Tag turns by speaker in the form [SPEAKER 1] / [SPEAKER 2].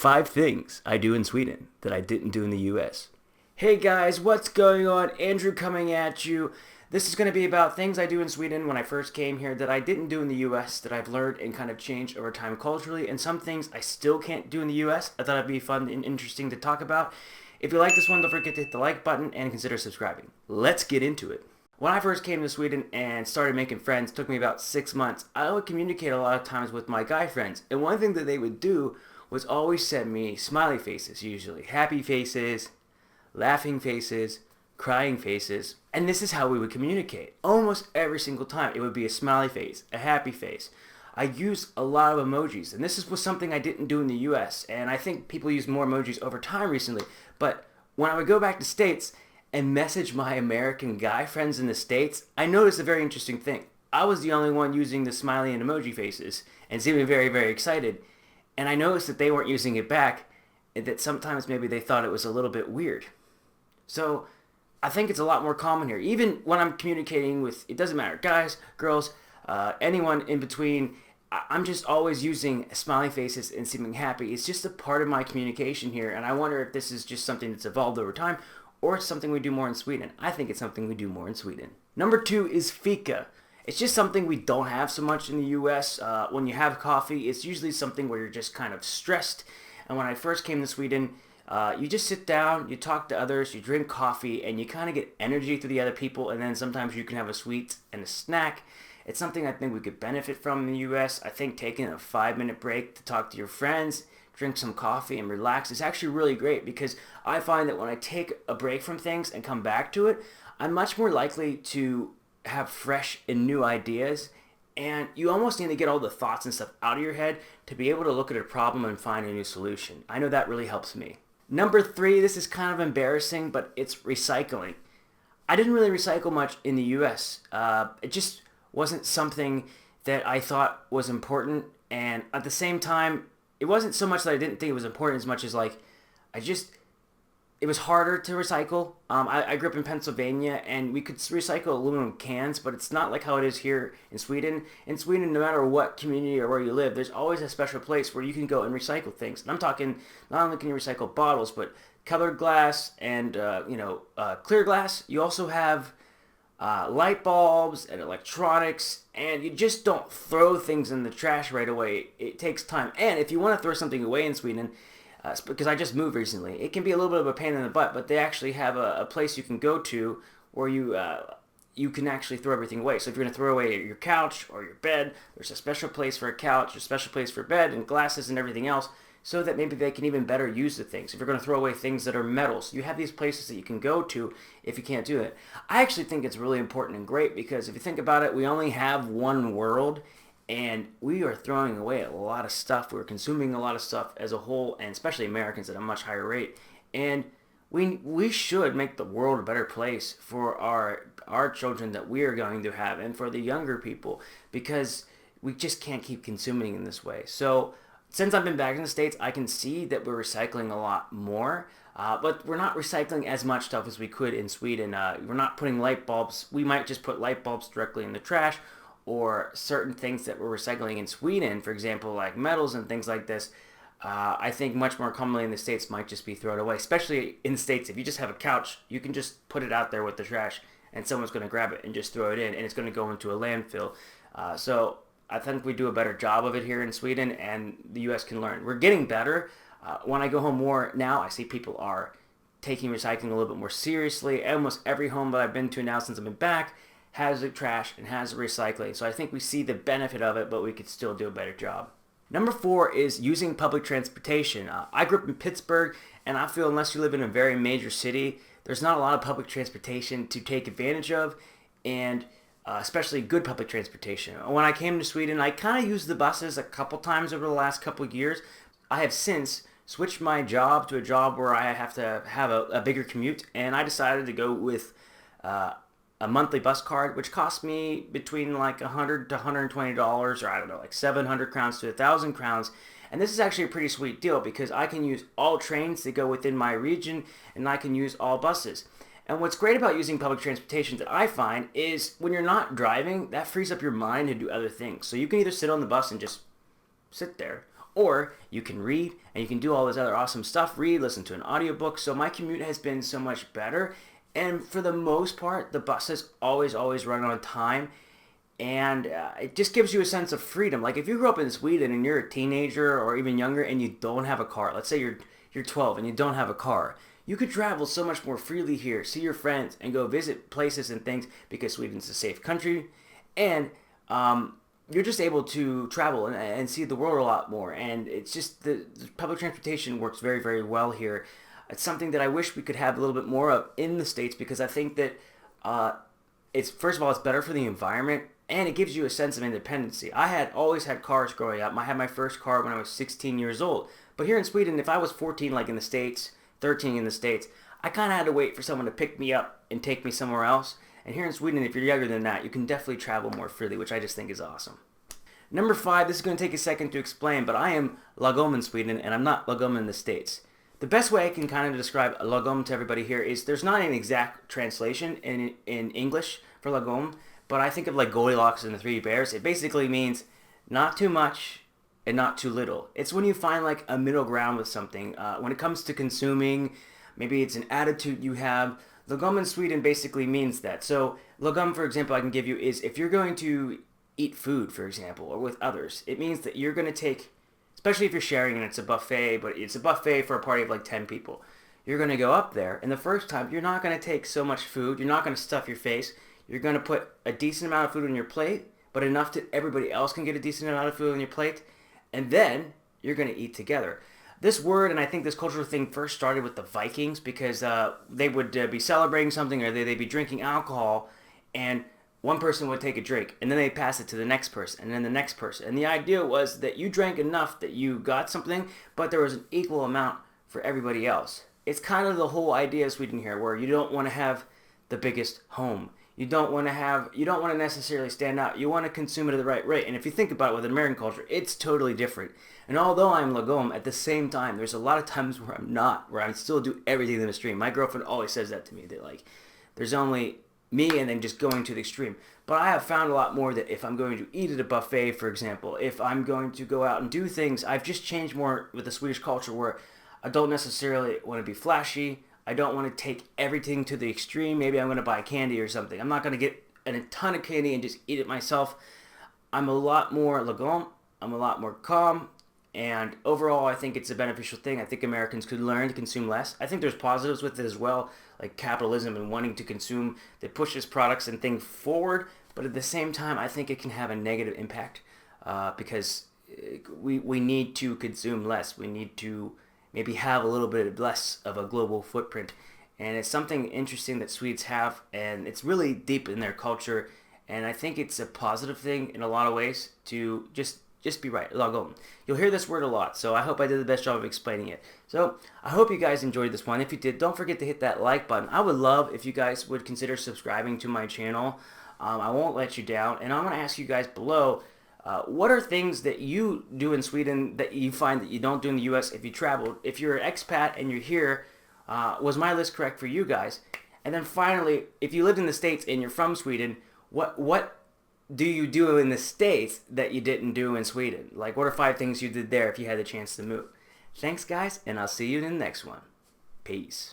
[SPEAKER 1] 5 things I do in Sweden that I didn't do in the US. Hey guys, what's going on? Andrew coming at you. This is going to be about things I do in Sweden when I first came here that I didn't do in the US that I've learned and kind of changed over time culturally, and some things I still can't do in the US. I thought it'd be fun and interesting to talk about. If you like this one, don't forget to hit the like button and consider subscribing. Let's get into it. When I first came to Sweden and started making friends, it took me about 6 months. I would communicate a lot of times with my guy friends, and one thing that they would do was always send me smiley faces, usually happy faces, laughing faces, crying faces, and this is how we would communicate. Almost every single time, it would be a smiley face, a happy face. I use a lot of emojis, and this was something I didn't do in the US, and I think people use more emojis over time recently, but when I would go back to States and message my American guy friends in the States, I noticed a very interesting thing. I was the only one using the smiley and emoji faces and seeming very, very excited, and I noticed that they weren't using it back, and that sometimes maybe they thought it was a little bit weird. So I think it's a lot more common here. Even when I'm communicating with, it doesn't matter, guys, girls, anyone in between, I'm just always using smiley faces and seeming happy. It's just a part of my communication here, and I wonder if this is just something that's evolved over time, or it's something we do more in Sweden. I think it's something we do more in Sweden. Number 2 is fika. It's just something we don't have so much in the US. When you have coffee, it's usually something where you're just kind of stressed. And when I first came to Sweden, you just sit down, you talk to others, you drink coffee, and you kind of get energy through the other people, and then sometimes you can have a sweet and a snack. It's something I think we could benefit from in the US. I think taking a 5-minute break to talk to your friends, drink some coffee, and relax is actually really great, because I find that when I take a break from things and come back to it, I'm much more likely to have fresh and new ideas, and you almost need to get all the thoughts and stuff out of your head to be able to look at a problem and find a new solution. I know that really helps me. Number 3, this is kind of embarrassing, but it's recycling. I didn't really recycle much in the US. It just wasn't something that I thought was important, and at the same time, it wasn't so much that I didn't think it was important as much as it was harder to recycle. I grew up in Pennsylvania, and we could recycle aluminum cans, but it's not like how it is here in Sweden. In Sweden, no matter what community or where you live, there's always a special place where you can go and recycle things. And I'm talking, not only can you recycle bottles, but colored glass and clear glass. You also have light bulbs and electronics, and you just don't throw things in the trash right away. It takes time. And if you want to throw something away in Sweden, because I just moved recently, it can be a little bit of a pain in the butt, but they actually have a place you can go to where you can actually throw everything away. So if you're going to throw away your couch or your bed, there's a special place for a couch, a special place for bed, and glasses and everything else, so that maybe they can even better use the things. If you're going to throw away things that are metals, you have these places that you can go to if you can't do it. I actually think it's really important and great, because if you think about it, we only have one world, and we are throwing away a lot of stuff. We're consuming a lot of stuff as a whole, and especially Americans at a much higher rate. And we should make the world a better place for our children that we are going to have, and for the younger people, because we just can't keep consuming in this way. So since I've been back in the States, I can see that we're recycling a lot more, but we're not recycling as much stuff as we could in Sweden. We're not putting light bulbs. We might just put light bulbs directly in the trash, or certain things that we're recycling in Sweden, for example, like metals and things like this. I think much more commonly in the States might just be thrown away. Especially in the States, if you just have a couch, you can just put it out there with the trash, and someone's going to grab it and just throw it in, and it's going to go into a landfill. So I think we do a better job of it here in Sweden, and the US can learn. We're getting better. When I go home more now, I see people are taking recycling a little bit more seriously. Almost every home that I've been to now since I've been back has the trash and has the recycling. So I think we see the benefit of it, but we could still do a better job. Number 4 is using public transportation. I grew up in Pittsburgh, and I feel unless you live in a very major city, there's not a lot of public transportation to take advantage of, and especially good public transportation. When I came to Sweden, I kind of used the buses a couple times over the last couple of years. I have since switched my job to a job where I have to have a bigger commute, and I decided to go with a monthly bus card, which cost me between like $100 to $120, or I don't know, like 700 crowns to 1,000 crowns. And this is actually a pretty sweet deal, because I can use all trains that go within my region, and I can use all buses. And what's great about using public transportation that I find is when you're not driving, that frees up your mind to do other things. So you can either sit on the bus and just sit there, or you can read and you can do all this other awesome stuff, read, listen to an audiobook. So my commute has been so much better. And for the most part, the buses always run on time. And it just gives you a sense of freedom. Like if you grew up in Sweden and you're a teenager or even younger and you don't have a car, let's say you're 12 and you don't have a car, you could travel so much more freely here, see your friends, and go visit places and things because Sweden's a safe country, and you're just able to travel and see the world a lot more. And it's just the public transportation works very well here. It's something that I wish we could have a little bit more of in the States because I think that it's first of all it's better for the environment and it gives you a sense of independency. I had always had cars growing up. I had my first car when I was 16 years old. But here in Sweden, if I was 14 like in the States, 13 in the States, I kind of had to wait for someone to pick me up and take me somewhere else. And here in Sweden, if you're younger than that, you can definitely travel more freely, which I just think is awesome. Number 5, this is going to take a second to explain, but I am Lacombe in Sweden, and I'm not Lacombe in the States. The best way I can kind of describe Lacombe to everybody here is there's not an exact translation in English for Lacombe, but I think of like Goldilocks and the Three Bears. It basically means not too much and not too little. It's when you find like a middle ground with something. When it comes to consuming, maybe it's an attitude you have. Lagom in Sweden basically means that. So lagom, for example, I can give you is if you're going to eat food, for example, or with others, it means that you're going to take, especially if you're sharing and it's a buffet, but it's a buffet for a party of like 10 people. You're going to go up there, and the first time, you're not going to take so much food. You're not going to stuff your face. You're going to put a decent amount of food on your plate, but enough that everybody else can get a decent amount of food on your plate, and then you're going to eat together. This word, and I think this cultural thing first started with the Vikings because they would be celebrating something or they'd be drinking alcohol, and one person would take a drink, and then they'd pass it to the next person, and then the next person. And the idea was that you drank enough that you got something, but there was an equal amount for everybody else. It's kind of the whole idea of Sweden here, where you don't want to have the biggest home. You don't want to necessarily stand out. You want to consume it at the right rate. And if you think about it with American culture, it's totally different. And although I'm Lagom, at the same time, there's a lot of times where I'm not, where I still do everything in the extreme. My girlfriend always says that to me, that like, there's only me and then just going to the extreme. But I have found a lot more that if I'm going to eat at a buffet, for example, if I'm going to go out and do things, I've just changed more with the Swedish culture where I don't necessarily want to be flashy. I don't want to take everything to the extreme. Maybe I'm going to buy candy or something. I'm not going to get a ton of candy and just eat it myself. I'm a lot more lagom. I'm a lot more calm. And overall, I think it's a beneficial thing. I think Americans could learn to consume less. I think there's positives with it as well, like capitalism and wanting to consume that pushes products and things forward. But at the same time, I think it can have a negative impact because we need to consume less. We need to maybe have a little bit less of a global footprint. And it's something interesting that Swedes have, and it's really deep in their culture. And I think it's a positive thing in a lot of ways to just be right, lagom. You'll hear this word a lot, so I hope I did the best job of explaining it. So I hope you guys enjoyed this one. If you did, don't forget to hit that like button. I would love if you guys would consider subscribing to my channel. I won't let you down. And I'm going to ask you guys below, what are things that you do in Sweden that you find that you don't do in the U.S. if you traveled? If you're an expat and you're here, was my list correct for you guys? And then finally, if you lived in the States and you're from Sweden, what do you do in the States that you didn't do in Sweden? Like, what are 5 things you did there if you had the chance to move? Thanks, guys, and I'll see you in the next one. Peace.